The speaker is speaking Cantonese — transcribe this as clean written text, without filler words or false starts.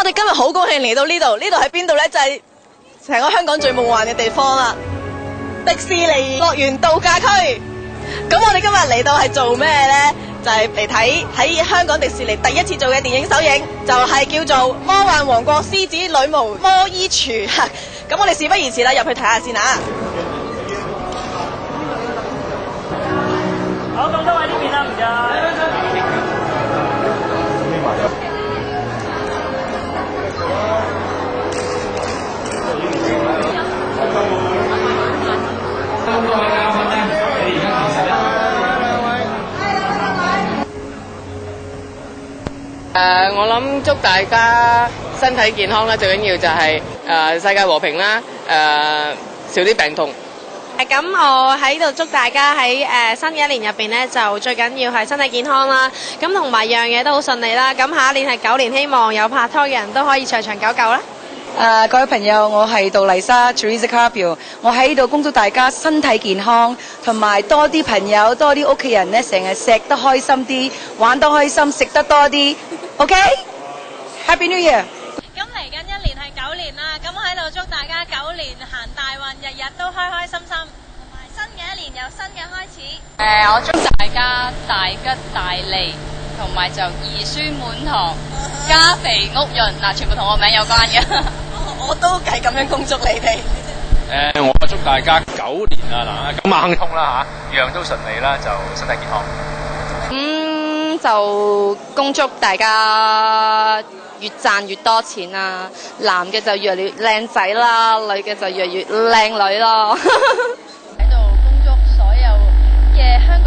哋今日好高興嚟到呢度，呢度喺邊度呢？就係成個香港最夢幻嘅地方啦，迪士尼樂園度假區。咁我哋今日嚟到係做咩呢？就係嚟睇喺香港迪士尼第一次做嘅電影首映，就係叫做《魔幻王國獅子女巫魔衣櫥》。咁我哋事不宜遲啦，入去睇下先啊！好，咁多位呢邊啦，唔該。我諗祝大家身體健康啦，最緊要就係世界和平啦，少啲病痛。咁我喺度祝大家喺新嘅一年入邊呢，就最緊要係身體健康啦，咁同埋樣嘢都好順利啦。咁下一年係狗年，希望有拍拖嘅人都可以長長久久啦。各位朋友，我係杜麗莎 Teresa Carpio， 我喺度恭祝大家身體健康，同埋多啲朋友、多啲屋企人呢，成日錫得開心啲，玩得開心，食得多啲。OK？Happy New Year！ 咁嚟緊一年係狗年啦，咁我喺度祝大家狗年行大運，日日都開開心心，同埋新嘅一年有新嘅開始。我祝大家大吉大利，同埋就兒孫滿堂，家肥屋潤嗱，全部同我名有關嘅。我都係咁樣恭祝你哋。我祝大家狗年啊嗱，咁猛通啦嚇，樣都順利啦，就身體健康。就恭祝大家越賺越多錢啦，男嘅就越嚟越靚仔啦，女嘅就越嚟越靚女咯。喺度恭祝所有嘅香港